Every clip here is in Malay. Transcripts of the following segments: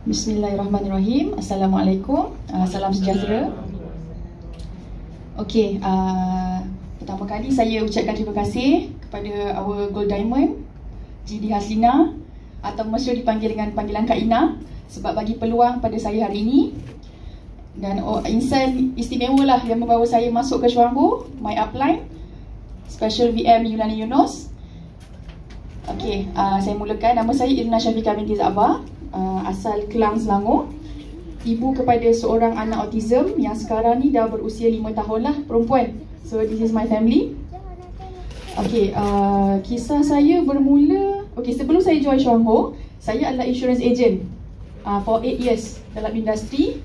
Bismillahirrahmanirrahim. Assalamualaikum. Salam sejahtera. Okey, pertama kali saya ucapkan terima kasih kepada our Gold Diamond, GD Haslina, atau mesra dipanggil dengan panggilan Kak Ina, sebab bagi peluang pada saya hari ini. Dan insan istimewa lah yang membawa saya masuk ke Syuangbu, My Upline, Special VM Yunani Yunus. Okey, saya mulakan. Nama saya Irna Syafiqah binti Za'bah, asal Kelang, Selangor. Ibu kepada seorang anak autism yang sekarang ni dah berusia 5 tahun lah, perempuan. So this is my family. Okey, kisah saya bermula, sebelum saya join Syuangbu, saya adalah insurance agent for 8 years dalam industri.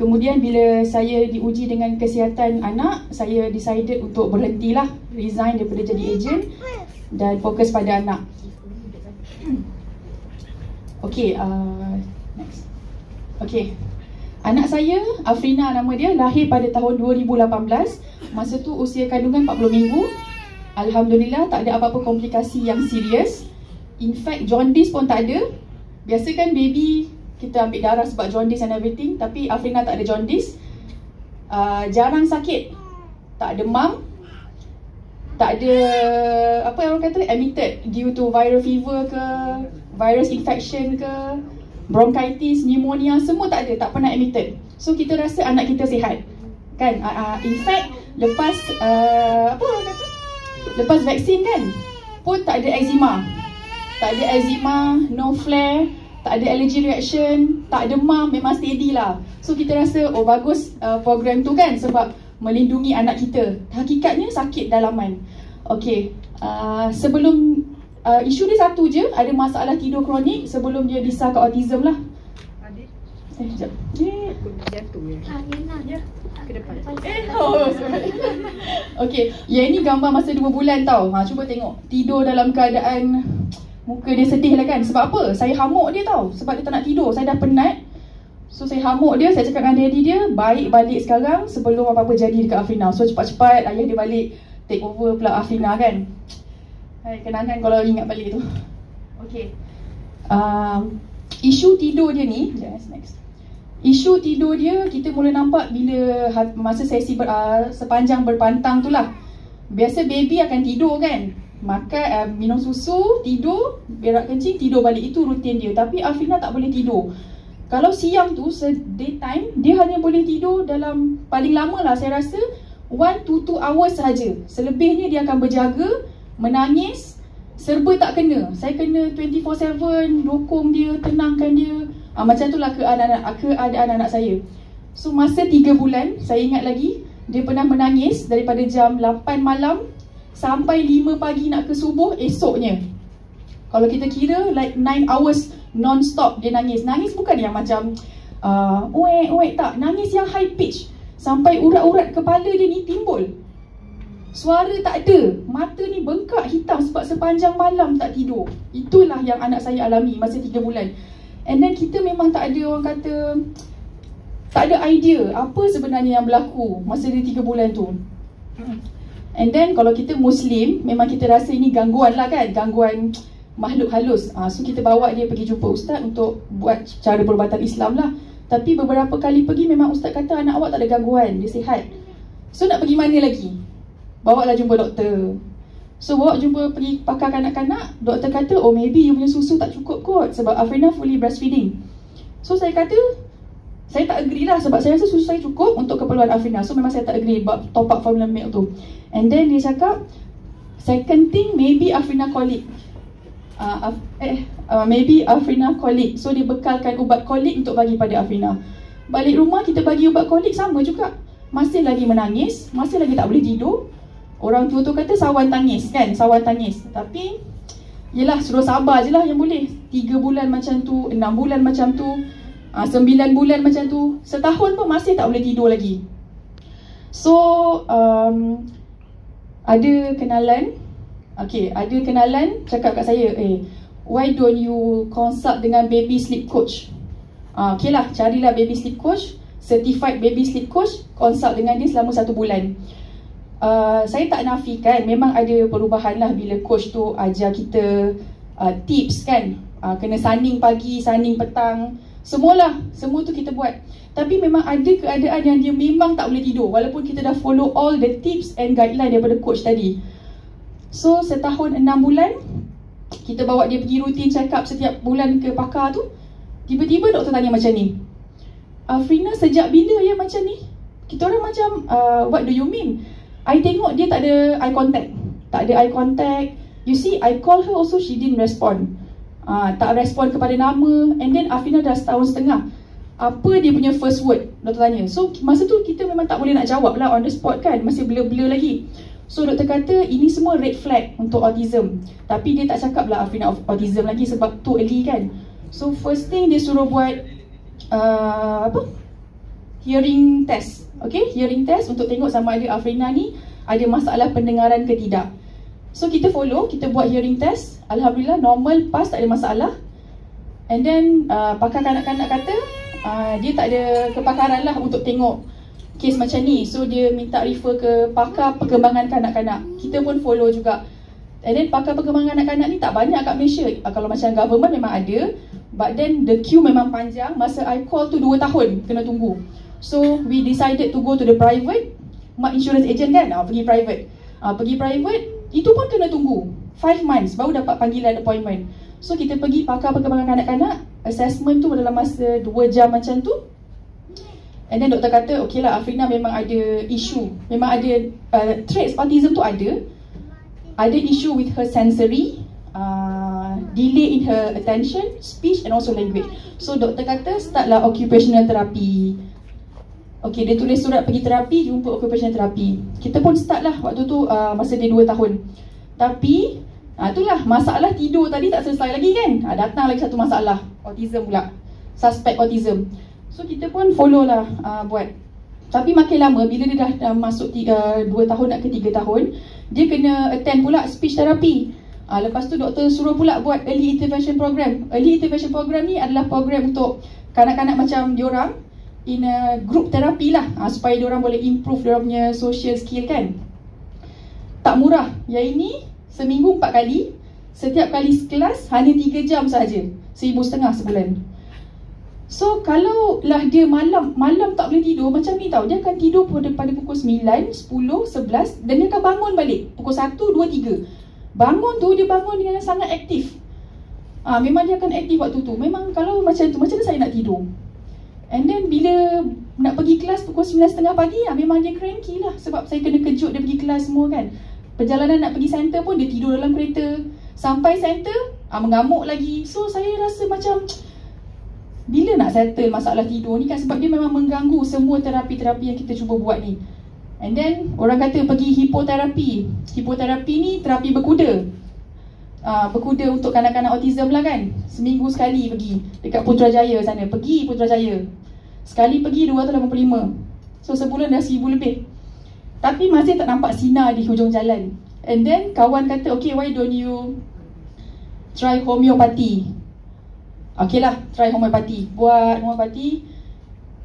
Kemudian bila saya diuji dengan kesihatan anak, saya decided untuk berhentilah, resign daripada jadi agent dan fokus pada anak. Okey, next. Okey, anak saya, Afrina nama dia, lahir pada tahun 2018. Masa tu usia kandungan 40 minggu. Alhamdulillah tak ada apa-apa komplikasi yang serius. In fact, jaundice pun tak ada. Biasa kan baby kita ambil darah sebab jaundice and everything, tapi Afrina tak ada jaundice. Jarang sakit, tak demam, tak ada apa yang orang kata admitted due to viral fever ke, virus infection ke, bronchitis, pneumonia, semua tak ada, tak pernah admitted. So kita rasa anak kita sihat kan. In fact lepas apa orang kata, lepas vaksin kan pun tak ada eczema. Tak ada eczema, no flare, tak ada allergy reaction, tak demam, memang steady lah. So kita rasa oh bagus program tu kan, sebab melindungi anak kita. Hakikatnya sakit dalaman. Okey, sebelum isu dia satu je, ada masalah tidur kronik sebelum dia disahkan autism lah. Adik? Sekejap. Jatuh ya? Ke depan. Okey, yang ini gambar masa 2 bulan tau. Cuba tengok, tidur dalam keadaan muka dia sedih lah kan. Sebab apa? Saya hamuk dia tau, sebab dia tak nak tidur. Saya dah penat. So saya hamuk dia, saya cakap dengan daddy dia, baik balik sekarang sebelum apa-apa jadi dekat Afrina. So cepat-cepat ayah dia balik take over pula Afrina kan. Hai, kenangan kalau ingat balik tu. Okey, isu tidur dia ni, next. Isu tidur dia kita mula nampak bila masa sesi sepanjang berpantang tu lah. Biasa baby akan tidur kan, makan, minum susu, tidur, berak kencing, tidur balik. Itu rutin dia. Tapi Afrina tak boleh tidur. Kalau siang tu, daytime, dia hanya boleh tidur dalam, paling lama lah saya rasa 1 to 2 hours sahaja. Selebihnya dia akan berjaga, menangis, serba tak kena. Saya kena 24/7, dukung dia, tenangkan dia. Macam itulah keadaan anak saya. So masa 3 bulan, saya ingat lagi, dia pernah menangis daripada jam 8 malam sampai 5 pagi nak ke subuh esoknya. Kalau kita kira like 9 hours non-stop dia nangis. Nangis bukan yang macam uek tak. Nangis yang high pitch. Sampai urat-urat kepala dia ni timbul. Suara tak ada. Mata ni bengkak hitam sebab sepanjang malam tak tidur. Itulah yang anak saya alami masa 3 bulan. And then kita memang tak ada, orang kata, tak ada idea apa sebenarnya yang berlaku masa dia 3 bulan tu. And then kalau kita Muslim, memang kita rasa ini gangguan lah kan, gangguan makhluk halus. So kita bawa dia pergi jumpa ustaz untuk buat cara perubatan Islam lah. Tapi beberapa kali pergi memang ustaz kata anak awak tak ada gangguan, dia sihat. So nak pergi mana lagi? Bawa lah jumpa doktor. So bawa jumpa pergi pakar kanak-kanak, doktor kata oh maybe you punya susu tak cukup kot sebab Afrina fully breastfeeding. So saya kata saya tak agree lah sebab saya rasa susu saya cukup untuk keperluan Afrina. So memang saya tak agree about top up formula milk tu. And then dia cakap second thing maybe Afrina colic. Maybe Afrina colic. So dia bekalkan ubat colic untuk bagi pada Afrina. Balik rumah kita bagi ubat colic sama juga. Masih lagi menangis, masih lagi tak boleh tidur. Orang tua tu kata sawan tangis kan, sawan tangis. Tapi yelah, suruh sabar je lah yang boleh. 3 bulan macam tu, 6 bulan macam tu, 9 bulan macam tu, setahun pun masih tak boleh tidur lagi. So ada kenalan, ada kenalan cakap kat saya, why don't you consult dengan baby sleep coach? Okay lah, carilah baby sleep coach, certified baby sleep coach, consult dengan dia selama 1 bulan. Saya tak nafikan, memang ada perubahan lah bila coach tu ajar kita tips kan. Kena sunning pagi, sunning petang, Semua tu kita buat. Tapi memang ada keadaan yang dia memang tak boleh tidur walaupun kita dah follow all the tips and guideline daripada coach tadi. So setahun 6 bulan kita bawa dia pergi rutin check up setiap bulan ke pakar tu. Tiba-tiba doktor tanya macam ni, Afrina sejak bila ya macam ni? Kita orang macam what do you mean? I tengok dia tak ada eye contact. Tak ada eye contact. You see, I call her also, she didn't respond. Tak respond kepada nama. And then Afrina dah setahun setengah. Apa dia punya first word? Doktor tanya. So masa tu kita memang tak boleh nak jawab lah on the spot kan. Masih blur-blur lagi. So doktor kata ini semua red flag untuk autism. Tapi dia tak cakap lah Afrina autism lagi sebab too early kan. So first thing dia suruh buat hearing test. Okay, hearing test untuk tengok sama ada Afrina ni ada masalah pendengaran ke tidak. So kita follow, kita buat hearing test. Alhamdulillah normal, pass, tak ada masalah. And then pakar kanak-kanak kata dia tak ada kepakaran lah untuk tengok kes macam ni. So dia minta refer ke pakar perkembangan kanak-kanak. Kita pun follow juga. And then pakar perkembangan kanak-kanak ni tak banyak kat Malaysia. Kalau macam government memang ada, but then the queue memang panjang. Masa I call tu 2 tahun kena tunggu. So we decided to go to the private. Mak insurance agent kan, pergi private. Pergi private, itu pun kena tunggu 5 months baru dapat panggilan appointment. So kita pergi pakar perkembangan kanak-kanak. Assessment tu dalam masa 2 jam macam tu. And then doktor kata, okay lah Afrina memang ada issue. Memang ada traits autism tu ada. Ada issue with her sensory, delay in her attention, speech and also language. So doktor kata startlah occupational therapy. Okay, dia tulis surat pergi terapi, jumpa occupational therapy. Kita pun start lah waktu tu masa dia 2 tahun. Tapi itulah masalah tidur tadi tak selesai lagi kan. Datang lagi satu masalah, autism pula. Suspect autism. So kita pun follow lah buat. Tapi makin lama bila dia dah masuk 2 tahun nak ke 3 tahun, dia kena attend pula speech therapy. Lepas tu doktor suruh pula buat early intervention program. Early intervention program ni adalah program untuk kanak-kanak macam diorang in a group therapy lah, supaya diorang boleh improve diorang punya social skill kan. Tak murah. Yang ini seminggu 4 kali. Setiap kali kelas hanya 3 jam sahaja. 1,500 sebulan. So kalau lah dia malam tak boleh tidur macam ni tau. Dia akan tidur pada pukul 9, 10, 11 dan dia akan bangun balik pukul 1, 2, 3. Bangun tu dia bangun dengan sangat aktif. Memang dia akan aktif waktu tu. Memang kalau macam tu, macam mana saya nak tidur? And then bila nak pergi kelas pukul 9.30 pagi, memang dia cranky lah. Sebab saya kena kejut dia pergi kelas semua kan. Perjalanan nak pergi center pun dia tidur dalam kereta. Sampai center, mengamuk lagi. So saya rasa macam bila nak settle masalah tidur ni kan. Sebab dia memang mengganggu semua terapi-terapi yang kita cuba buat ni. And then orang kata pergi hipoterapi. Hipoterapi ni terapi berkuda. Berkuda untuk kanak-kanak autism lah kan. Seminggu sekali pergi dekat Putrajaya sana. Pergi Putrajaya sekali pergi 285. So sebulan dah 1,000 lebih. Tapi masih tak nampak sinar di hujung jalan. And then kawan kata, okay, why don't you try homeopathy? Okay lah, try homeopathy. Buat homeopathy.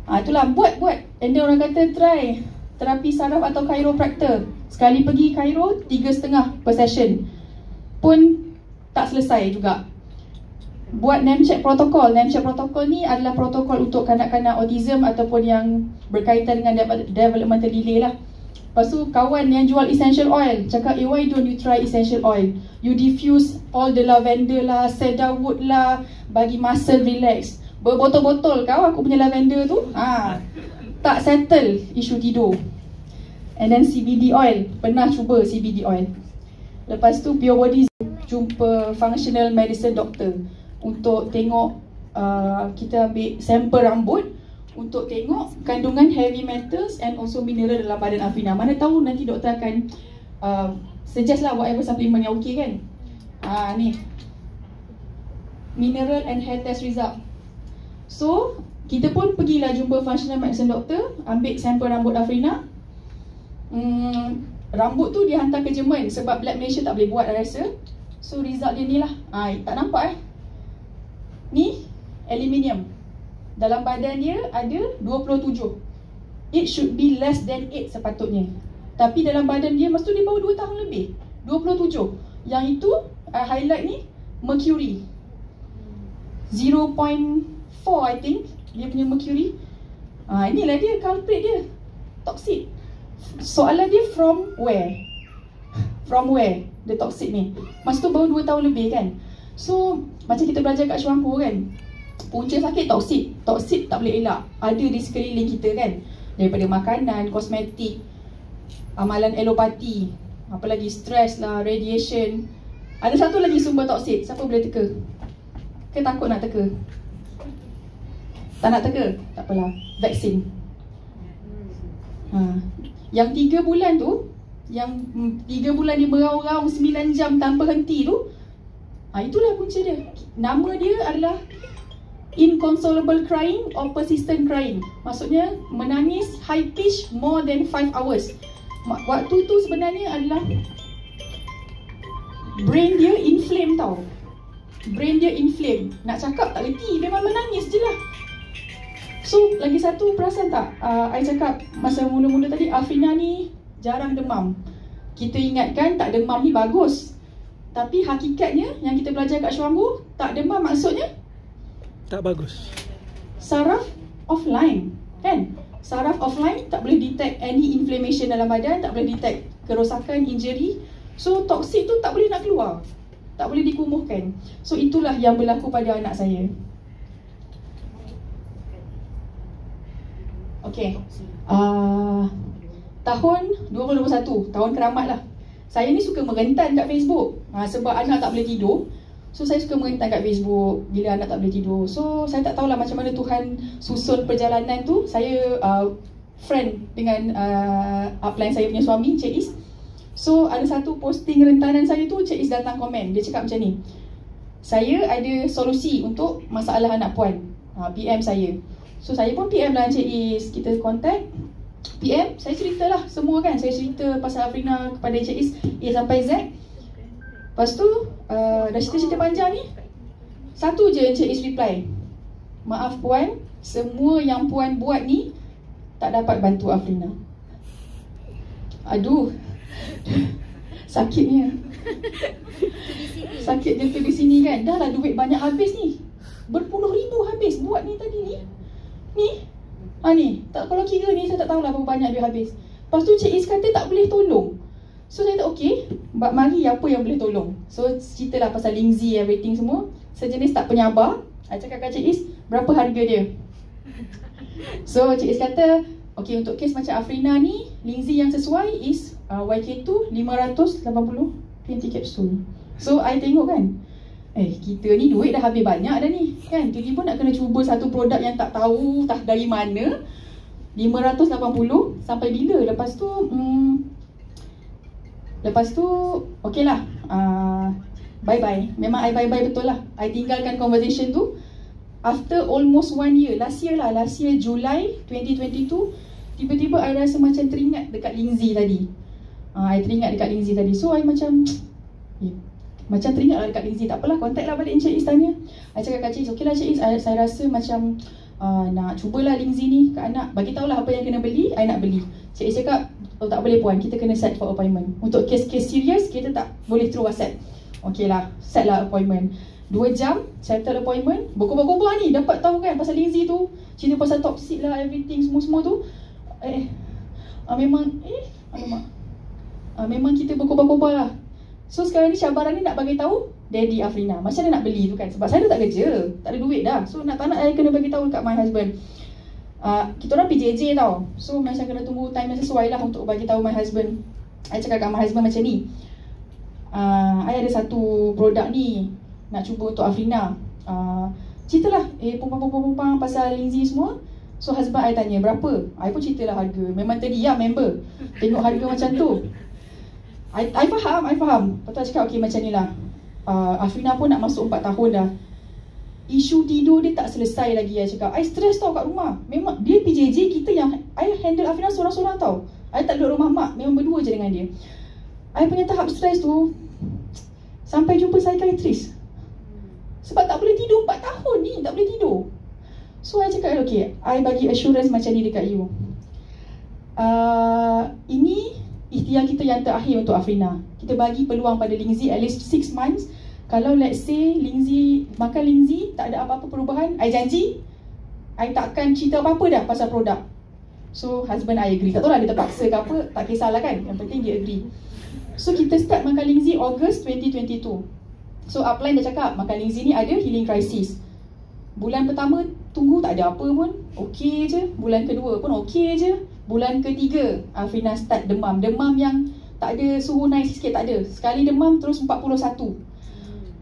Itulah, buat. And then orang kata try terapi saraf atau chiropractor. Sekali pergi chiro 3,500 per session. Pun tak selesai juga. Buat name check protokol. Name check protokol ni adalah protokol untuk kanak-kanak autism ataupun yang berkaitan dengan developmental delay lah. Lepas tu kawan yang jual essential oil cakap, why don't you try essential oil? You diffuse all the lavender lah, cedarwood lah, bagi muscle relax. Berbotol-botol kau aku punya lavender tu. Tak settle isu tidur. And then CBD oil. Pernah cuba CBD oil. Lepas tu Pure Body jumpa functional medicine doctor untuk tengok, kita ambil sampel rambut untuk tengok kandungan heavy metals and also mineral dalam badan Afrina. Mana tahu nanti doktor akan suggest lah whatever supplement yang okey kan. Ni mineral and hair test result. So kita pun pergilah jumpa functional medicine doctor, ambil sampel rambut Afrina. Rambut tu dia hantar ke Jerman sebab Lab Malaysia tak boleh buat dah rasa. So result dia ni lah. Tak nampak Ni aluminium. Dalam badan dia ada 27. It should be less than 8 sepatutnya. Tapi dalam badan dia, masa tu dia baru 2 tahun lebih, 27. Yang itu highlight ni mercury 0.5 4 I think, dia punya mercury. Inilah dia culprit dia, toxic. Soalan dia from where? From where the toxic ni? Masa tu baru 2 tahun lebih kan. So macam kita belajar kat Syuangku kan, punca sakit toxic. Toxic tak boleh elak, ada di sekeliling kita kan. Daripada makanan, kosmetik, amalan alopati, apalagi stres lah, radiation. Ada satu lagi sumber toksik. Siapa boleh teka? Ke takut nak teka? Tak nak teka? Tak apalah. Vaksin. Yang 3 bulan tu, yang 3 bulan dia beraung-raung 9 jam tanpa henti tu, itulah punca dia. Nama dia adalah inconsolable crying or persistent crying. Maksudnya menangis high pitch more than 5 hours. Waktu tu sebenarnya adalah brain dia inflame tau. Brain dia inflame. Nak cakap tak reti, memang menangis je lah. So lagi satu, perasan tak I cakap masa mula-mula tadi, Afrina ni jarang demam. Kita ingatkan tak demam ni bagus, tapi hakikatnya yang kita belajar kat Syuanggu, tak demam maksudnya tak bagus. Saraf offline kan. Saraf offline, tak boleh detect any inflammation dalam badan, tak boleh detect kerosakan, injury. So toksik tu tak boleh nak keluar, tak boleh dikumuhkan. So itulah yang berlaku pada anak saya. Okay, tahun 2021, tahun keramat lah. Saya ni suka merentan kat Facebook, sebab anak tak boleh tidur. So saya suka merentan kat Facebook bila anak tak boleh tidur. So saya tak tahulah macam mana Tuhan susun perjalanan tu. Saya friend dengan upline saya punya suami, Cik Is. So ada satu posting rentanan saya tu, Cik Is datang komen. Dia cakap macam ni, saya ada solusi untuk masalah anak puan. PM saya. So saya pun PM lah Cik Is. Kita contact, PM, saya ceritalah semua kan. Saya cerita pasal Afrina kepada Cik Is A sampai Z. Lepas tu dah cerita-cerita panjang ni, satu je Cik Is reply, maaf puan, semua yang puan buat ni tak dapat bantu Afrina. Aduh, sakitnya. Sakitnya tu di sini kan. Dah lah duit banyak habis ni, berpuluh ribu habis buat ni tadi ni. Ni tak, kalau kira ni saya tak tahulah berapa banyak duit habis. Lepas tu Cik Is kata tak boleh tolong. So saya kata okey, mari apa yang boleh tolong. So ceritalah pasal Lingzi, everything semua. Sejenis tak penyabar. Saya cakap kat Cik Is, berapa harga dia? So Cik Is kata, okey, untuk kes macam Afrina ni, Lingzi yang sesuai is YK2 580 20 kapsul. So I tengok kan, kita ni duit dah habis banyak dah ni kan. Tiba-tiba nak kena cuba satu produk yang tak tahu tak dari mana, 580 sampai bila. Lepas tu okey lah, bye-bye. Memang I bye-bye betul lah. I tinggalkan conversation tu. After almost 1 year, last year Julai 2022, tiba-tiba I rasa macam teringat dekat Lingzi tadi. So I macam teringat lah dekat Lingzi. Tak apalah, contact lah balik Encik Is tanya. I cakap kat Cik Is, okey lah Cik Is, saya rasa macam nak cubalah Lingzi ni ke anak. Bagi tahulah apa yang kena beli, I nak beli. Cik Is cakap, oh tak boleh puan, kita kena set for appointment. Untuk kes-kes serius, kita tak boleh through WhatsApp. Okey lah, set lah appointment. 2 jam, settle appointment. Berkobar-kobar ni, dapat tahu kan pasal Lingzi tu. Cerita pasal toxic lah, everything, semua-semua tu. Memang kita berkobar-kobar lah. So sekarang ni cabaran ni nak bagi tahu Daddy Afrina, macam mana nak beli tu kan. Sebab saya dah tak kerja, tak ada duit dah. So nak tak nak saya kena bagi tahu dekat my husband. Kita orang PJJ tau. So macam kena tunggu time yang sesuai lah untuk bagi tahu my husband. I cakap kat my husband macam ni, I ada satu produk ni nak cuba untuk Afrina. Ceritalah pumpang pasal Lingzi semua. So husband I tanya berapa, I pun ceritalah harga. Memang tadi member tengok harga macam tu. I faham. Lepas tu I cakap okey macam ni lah, Afrina pun nak masuk 4 tahun dah. Isu tidur dia tak selesai lagi. I cakap, I stress tau kat rumah. Memang dia PJJ, kita yang I handle Afrina seorang-seorang tau. I tak duduk rumah mak, memang berdua je dengan dia. I punya tahap stress tu sampai jumpa psychiatrist. Sebab tak boleh tidur 4 tahun ni, tak boleh tidur. So I cakap, okay, I bagi assurance macam ni dekat you. Ini ikhtiar kita yang terakhir untuk Afrina. Kita bagi peluang pada Lingzi at least 6 months. Kalau let's say Lingzi, makan Lingzi tak ada apa-apa perubahan, I janji I takkan cerita apa-apa dah pasal produk. So husband I agree. Tak tahu lah dia terpaksa ke apa, tak kisahlah kan. Yang penting dia agree. So kita start makan Lingzi Ogos 2022. So upline dah cakap makan Lingzi ni ada healing crisis. Bulan pertama tunggu tak ada apa pun, okey je. Bulan kedua pun okey je. Bulan ketiga Afrina start demam. Demam yang tak ada suhu naik sikit, tak ada. Sekali demam terus 41.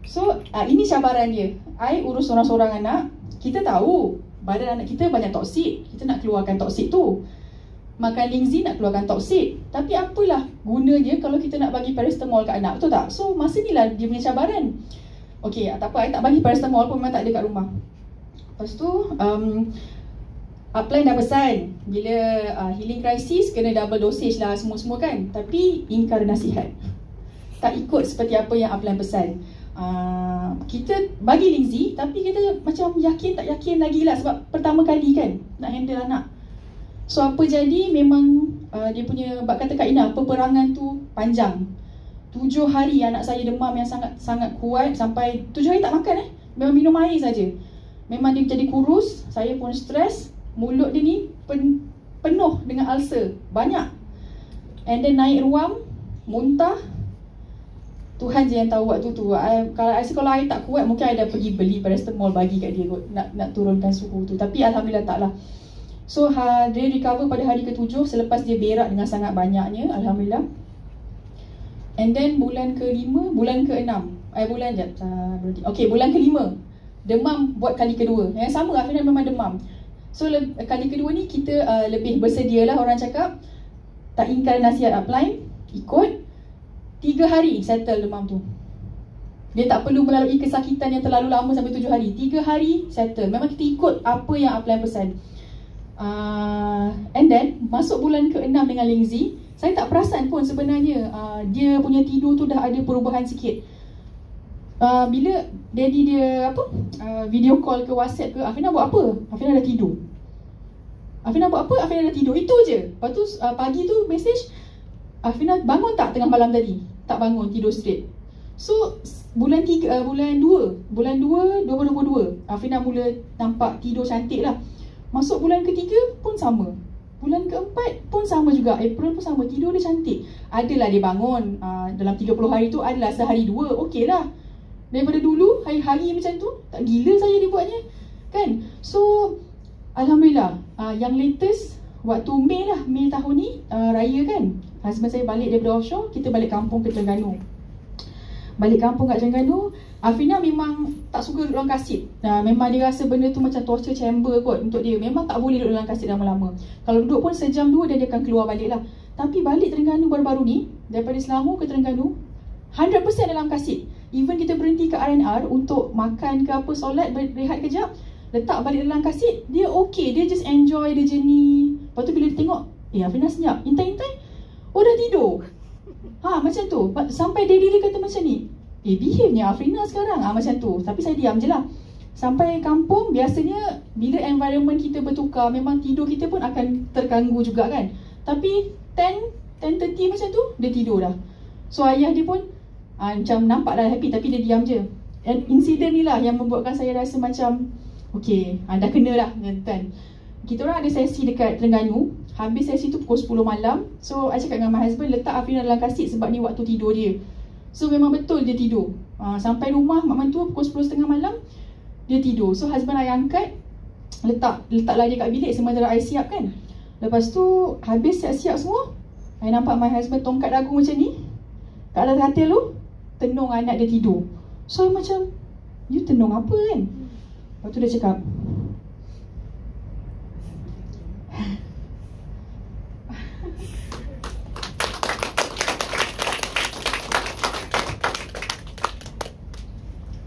So ini cabaran dia. I urus seorang-seorang anak. Kita tahu badan anak kita banyak toksik. Kita nak keluarkan toksik tu. Makan Lingzi nak keluarkan toksik. Tapi apalah gunanya kalau kita nak bagi paracetamol kat anak, betul tak? So masa ni lah dia punya cabaran. Okay, tak apa, I tak bagi paracetamol pun, memang tak ada kat rumah. Lepas tu upline dah pesan bila healing crisis kena double dosage lah semua-semua kan. Tapi ingkar nasihat, tak ikut seperti apa yang upline pesan. Kita bagi Lingzi tapi kita macam yakin tak yakin lagi lah, sebab pertama kali kan nak handle anak. So apa jadi, memang dia punya, bab kata Kak Ina, peperangan tu panjang. 7 hari anak saya demam yang sangat kuat. Sampai 7 hari tak makan memang minum air saja. Memang dia jadi kurus. Saya pun stres. Mulut dia ni penuh dengan ulcer, banyak. And then naik ruam, muntah. Tuhan je yang tahu waktu tu. Kalau I tak kuat, mungkin I dah pergi beli paracetamol bagi kat dia kot, nak turunkan suhu tu. Tapi Alhamdulillah taklah. So dia recover pada hari ke-7 selepas dia berak dengan sangat banyaknya, Alhamdulillah. And then bulan ke-5, bulan ke-6, bulan ke-5 demam buat kali kedua. Yang sama, Afrina memang demam. So kali kedua ni kita lebih bersedia lah, orang cakap. Tak ingkar nasihat upline, ikut. 3 hari settle demam tu. Dia tak perlu melalui kesakitan yang terlalu lama sampai 7 hari. 3 hari settle. Memang kita ikut apa yang upline pesan. And then masuk bulan ke-6 dengan Lingzi, saya tak perasan pun sebenarnya dia punya tidur tu dah ada perubahan sikit. Bila daddy dia video call ke WhatsApp ke, Afrina buat apa? Afrina dah tidur. Afrina buat apa? Afrina dah tidur. Itu je. Lepas tu pagi tu message, Afrina bangun tak tengah malam tadi? Tak bangun, tidur straight. So bulan 2 2022 Afrina mula nampak tidur cantik lah. Masuk bulan ketiga pun sama. Bulan keempat pun sama juga. April pun sama, tidur dia cantik. Adalah dia bangun dalam 30 hari tu, adalah sehari 2, okey lah. Daripada dulu hari-hari macam tu, tak gila saya dia buatnya kan. So Alhamdulillah. Yang latest waktu Mei tahun ni, raya kan, husband saya balik daripada offshore, kita balik kampung ke Terengganu. Balik kampung kat Terengganu, Afrina memang tak suka duduk dalam kasit. Memang dia rasa benda tu macam torture chamber kot untuk dia. Memang tak boleh duduk dalam kasit lama-lama. Kalau duduk pun sejam 2 dia akan keluar balik lah. Tapi balik Terengganu baru-baru ni, daripada Selangor ke Terengganu, 100% dalam kasit. Even kita berhenti ke R&R untuk makan ke apa, solat, berehat kejap, letak balik dalam kasit, dia okay. Dia just enjoy the journey. Lepas tu bila dia tengok, Afrina senyap, intai-intai, oh dah tidur. Macam tu. Sampai daddy dia kata macam ni, behave-nya Afrina sekarang. Macam tu. Tapi saya diam je lah. Sampai kampung, biasanya bila environment kita bertukar, memang tidur kita pun akan terganggu juga kan. Tapi 10:30 macam tu, dia tidur dah. So ayah dia pun macam nampak dah happy, tapi dia diam je. And insiden ni lah yang membuatkan saya rasa macam okay, dah kena lah kan. Kita orang ada sesi dekat Terengganu. Habis sesi tu pukul 10 malam. So I cakap dengan my husband, letak Afrina dalam kasit sebab ni waktu tidur dia. So memang betul dia tidur. Sampai rumah mak mentua pukul 10.30 malam, dia tidur. So husband I angkat, letaklah dia kat bilik sementara I siap kan. Lepas tu habis siap-siap semua, I nampak my husband tongkat dagu macam ni kat atas katil tu, tenung anak dia tidur. So I macam, you tenung apa kan? Lepas tu dia cakap,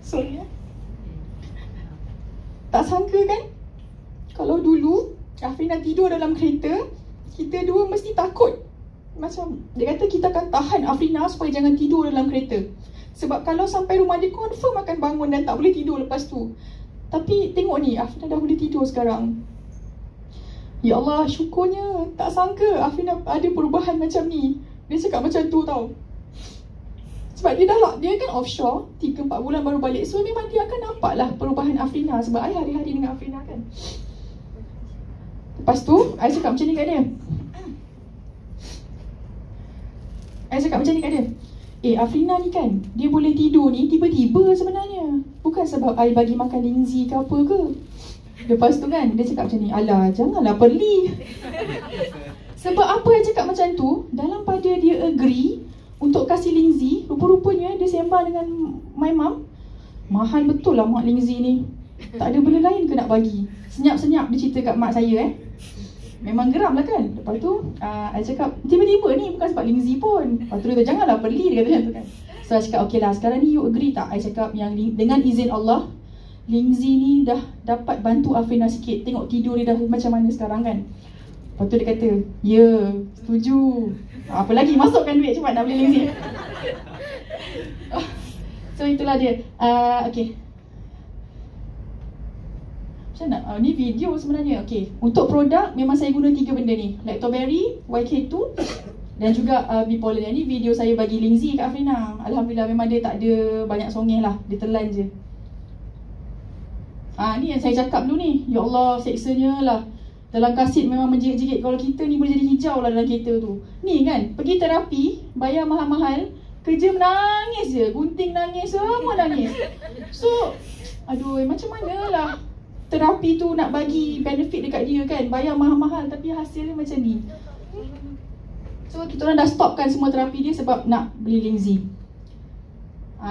sorry tak sangka kan, kalau dulu Afrina tidur dalam kereta, kita dua mesti takut. Macam dia kata kita akan tahan Afrina supaya jangan tidur dalam kereta. Sebab kalau sampai rumah dia, confirm akan bangun dan tak boleh tidur lepas tu. Tapi tengok ni, Afrina dah boleh tidur sekarang. Ya Allah, syukurnya. Tak sangka Afrina ada perubahan macam ni. Dia cakap macam tu tau. Sebab dia kan offshore 3-4 bulan baru balik. So memang dia akan nampak lah perubahan Afrina. Sebab I hari-hari dengan Afrina kan. Lepas tu, I cakap macam ni kat dia. Afrina ni kan, dia boleh tidur ni tiba-tiba sebenarnya. Bukan sebab I bagi makan Lingzi ke apa ke. Lepas tu kan, dia cakap macam ni, alah janganlah perli. Sebab apa I cakap macam tu, dalam pada dia agree untuk kasih Lingzi, rupa-rupanya dia sembang dengan my mum. Mahal betul lah mak Lingzi ni. Tak ada benda lain ke nak bagi. Senyap-senyap dia cerita kat mak saya Memang geram lah kan. Lepas tu, I cakap, tiba-tiba ni bukan sebab Lingzi pun. Lepas tu dia kata, janganlah perli, dia kata macam tu kan. So I cakap, okay lah, sekarang ni you agree tak? I cakap yang dengan izin Allah, Lingzi ni dah dapat bantu Afrina sikit. Tengok tidur dia dah macam mana sekarang kan. Lepas tu dia kata, ya, setuju. Apa lagi, masukkan duit cepat nak beli Lingzi. So itulah dia. Okay. Macam nak? Ni video sebenarnya. Okay. Untuk produk, memang saya guna 3 benda ni. Lactoberry, YK2 dan juga Bipolar. Ni video saya bagi Lingzi kat Afrina. Alhamdulillah memang dia tak ada banyak songeh lah. Dia telan je. Ni yang saya cakap dulu ni. Ya Allah, seksanya lah. Dalam kasit memang menjerit-jerit. Kalau kita ni boleh jadi hijau lah dalam kereta tu. Ni kan, pergi terapi, bayar mahal-mahal, kerja menangis je. Gunting nangis, semua nangis. So, aduh, macam mana lah terapi tu nak bagi benefit dekat dia kan. Bayar mahal-mahal tapi hasilnya macam ni. So, kita orang dah stopkan semua terapi dia sebab nak beli Lingzi.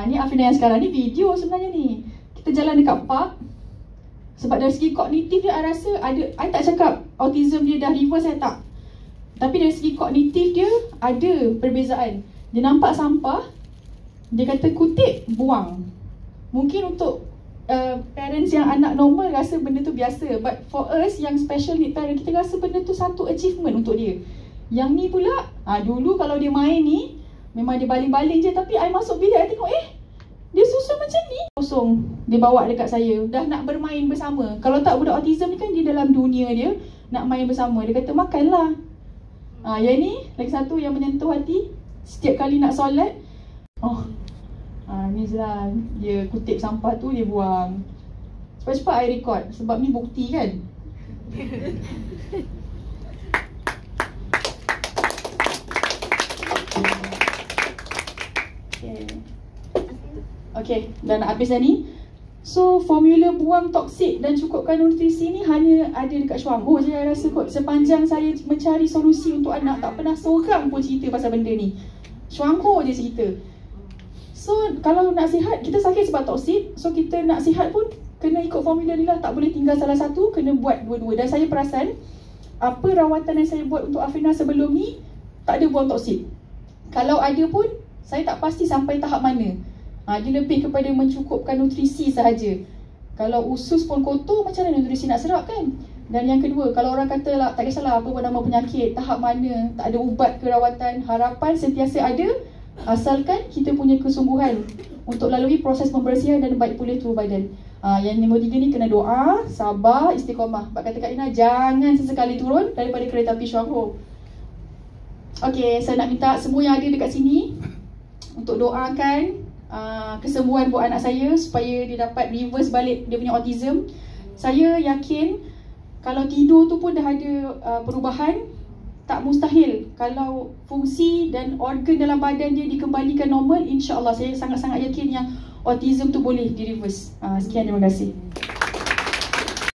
Ni Afrina yang sekarang. Ni video sebenarnya ni. Kita jalan dekat park. Sebab dari segi kognitif dia, I rasa ada, I tak cakap autism dia dah reverse, saya tak. Tapi dari segi kognitif dia, ada perbezaan. Dia nampak sampah, dia kata kutip, buang. Mungkin untuk parents yang anak normal rasa benda tu biasa. But for us yang special need parent, kita rasa benda tu satu achievement untuk dia. Yang ni pula, dulu kalau dia main ni, memang dia baling-baling je. Tapi I masuk bilik, I tengok, dia susun macam ni. Kosong, dia bawa dekat saya. Dah nak bermain bersama. Kalau tak, budak autism ni kan dia dalam dunia dia, nak main bersama. Dia kata, makanlah. Yang ni, lagi satu yang menyentuh hati. Setiap kali nak solat, ni je lah. Dia kutip sampah tu, dia buang. Cepat-cepat I record. Sebab ni bukti kan. Okay, dah nak habis dah ni. So, formula buang toksik dan cukupkan nutrisi ni hanya ada dekat Syuangho je saya rasa kot. Sepanjang saya mencari solusi untuk anak, tak pernah seorang pun cerita pasal benda ni. Syuangho je cerita. So, kalau nak sihat, kita sakit sebab toksik. So, kita nak sihat pun kena ikut formula ni lah. Tak boleh tinggal salah satu, kena buat dua-dua. Dan saya perasan, apa rawatan yang saya buat untuk Afrina sebelum ni, tak ada buang toksik. Kalau ada pun, saya tak pasti sampai tahap mana. Dia lebih kepada mencukupkan nutrisi sahaja. Kalau usus pun kotor, macam mana nutrisi nak serap kan? Dan yang kedua, kalau orang kata lah, tak kisahlah apa pun nama penyakit, tahap mana, tak ada ubat ke rawatan, harapan sentiasa ada, asalkan kita punya kesungguhan untuk lalui proses pembersihan dan baik pulih tubuh badan. Yang nombor 3 ni kena doa, sabar, istiqamah. Sebab kata Kak Ina, jangan sesekali turun daripada kereta api Syuangho. Okay, saya nak minta semua yang ada dekat sini untuk doakan kesembuhan buat anak saya supaya dia dapat reverse balik dia punya autism. Saya yakin kalau tidur tu pun dah ada perubahan, tak mustahil kalau fungsi dan organ dalam badan dia dikembalikan normal, insya-Allah saya sangat-sangat yakin yang autism tu boleh di reverse. Sekian, terima kasih.